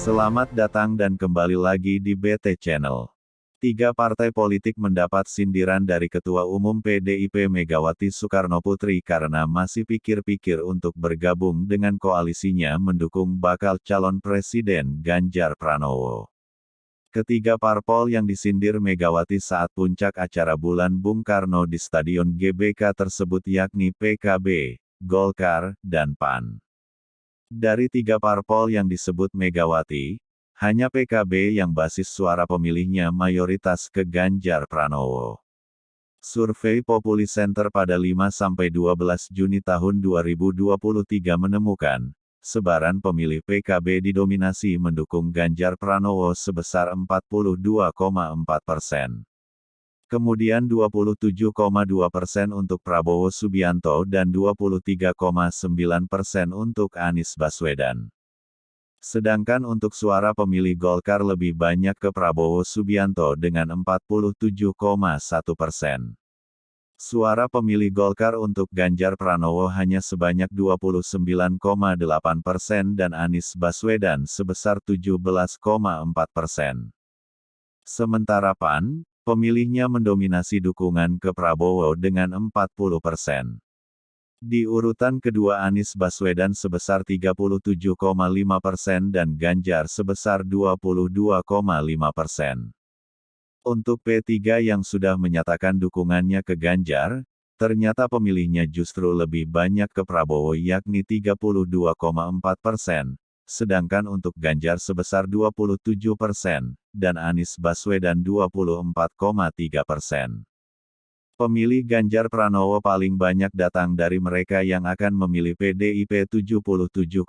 Selamat datang dan kembali lagi di BT Channel. 3 partai politik mendapat sindiran dari Ketua Umum PDIP Megawati Soekarnoputri karena masih pikir-pikir untuk bergabung dengan koalisinya mendukung bakal calon presiden Ganjar Pranowo. Ketiga parpol yang disindir Megawati saat puncak acara Bulan Bung Karno di Stadion GBK tersebut yakni PKB, Golkar, dan PAN. Dari 3 parpol yang disebut Megawati, hanya PKB yang basis suara pemilihnya mayoritas ke Ganjar Pranowo. Survei Populi Center pada 5–12 Juni tahun 2023 menemukan, sebaran pemilih PKB didominasi mendukung Ganjar Pranowo sebesar 42,4%. Kemudian 27,2% untuk Prabowo Subianto dan 23,9% untuk Anies Baswedan. Sedangkan untuk suara pemilih Golkar lebih banyak ke Prabowo Subianto dengan 47,1%. Suara pemilih Golkar untuk Ganjar Pranowo hanya sebanyak 29,8% dan Anies Baswedan sebesar 17,4%. Sementara PAN, pemilihnya mendominasi dukungan ke Prabowo dengan 40%. Di urutan kedua Anies Baswedan sebesar 37,5% dan Ganjar sebesar 22,5%. Untuk P3 yang sudah menyatakan dukungannya ke Ganjar, ternyata pemilihnya justru lebih banyak ke Prabowo yakni 32,4%. Sedangkan untuk Ganjar sebesar 27%, dan Anies Baswedan 24,3%. Pemilih Ganjar Pranowo paling banyak datang dari mereka yang akan memilih PDIP 77,6%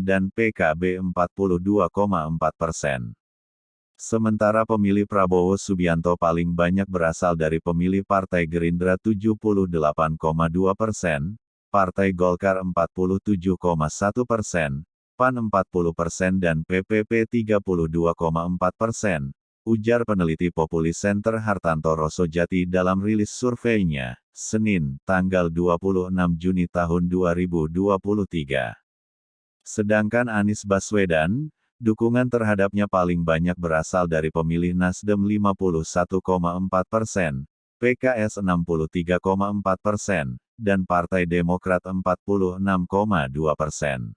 dan PKB 42,4%. Sementara pemilih Prabowo Subianto paling banyak berasal dari pemilih Partai Gerindra 78,2%, Partai Golkar 47,1%, PAN 40% dan PPP 32,4%, ujar peneliti Populi Center Hartanto Rosojati dalam rilis surveinya, Senin, tanggal 26 Juni tahun 2023. Sedangkan Anies Baswedan, dukungan terhadapnya paling banyak berasal dari pemilih Nasdem 51,4%, PKS 63,4%, dan Partai Demokrat 46,2%.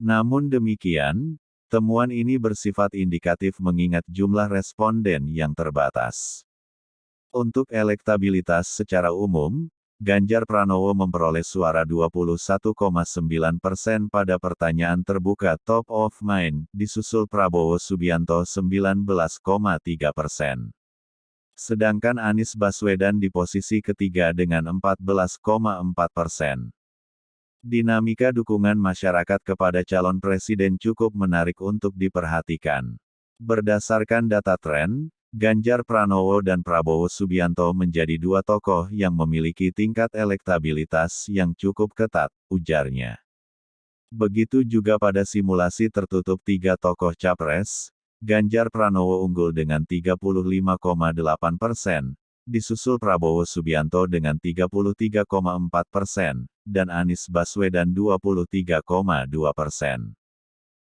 Namun demikian, temuan ini bersifat indikatif mengingat jumlah responden yang terbatas. Untuk elektabilitas secara umum, Ganjar Pranowo memperoleh suara 21,9% pada pertanyaan terbuka top of mind, disusul Prabowo Subianto 19,3%. Sedangkan Anies Baswedan di posisi ketiga dengan 14,4%. Dinamika dukungan masyarakat kepada calon presiden cukup menarik untuk diperhatikan. Berdasarkan data tren, Ganjar Pranowo dan Prabowo Subianto menjadi 2 tokoh yang memiliki tingkat elektabilitas yang cukup ketat, ujarnya. Begitu juga pada simulasi tertutup 3 tokoh capres, Ganjar Pranowo unggul dengan 35,8%, disusul Prabowo Subianto dengan 33,4%, dan Anies Baswedan 23,2%.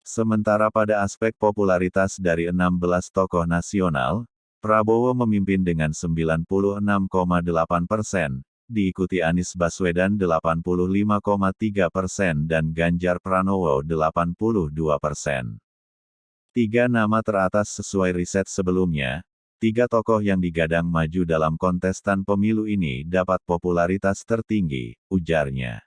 Sementara pada aspek popularitas dari 16 tokoh nasional, Prabowo memimpin dengan 96,8%, diikuti Anies Baswedan 85,3% dan Ganjar Pranowo 82%. 3 nama teratas sesuai riset sebelumnya. 3 tokoh yang digadang maju dalam kontestan pemilu ini dapat popularitas tertinggi, ujarnya.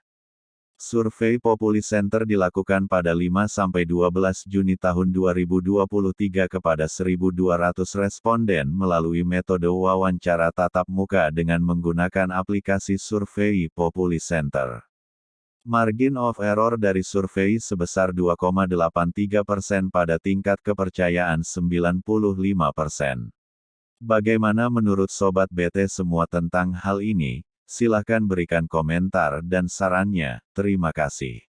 Survei Populi Center dilakukan pada 5–12 Juni tahun 2023 kepada 1.200 responden melalui metode wawancara tatap muka dengan menggunakan aplikasi Survei Populi Center. Margin of error dari survei sebesar 2,83% pada tingkat kepercayaan 95%. Bagaimana menurut Sobat BT semua tentang hal ini? Silahkan berikan komentar dan sarannya. Terima kasih.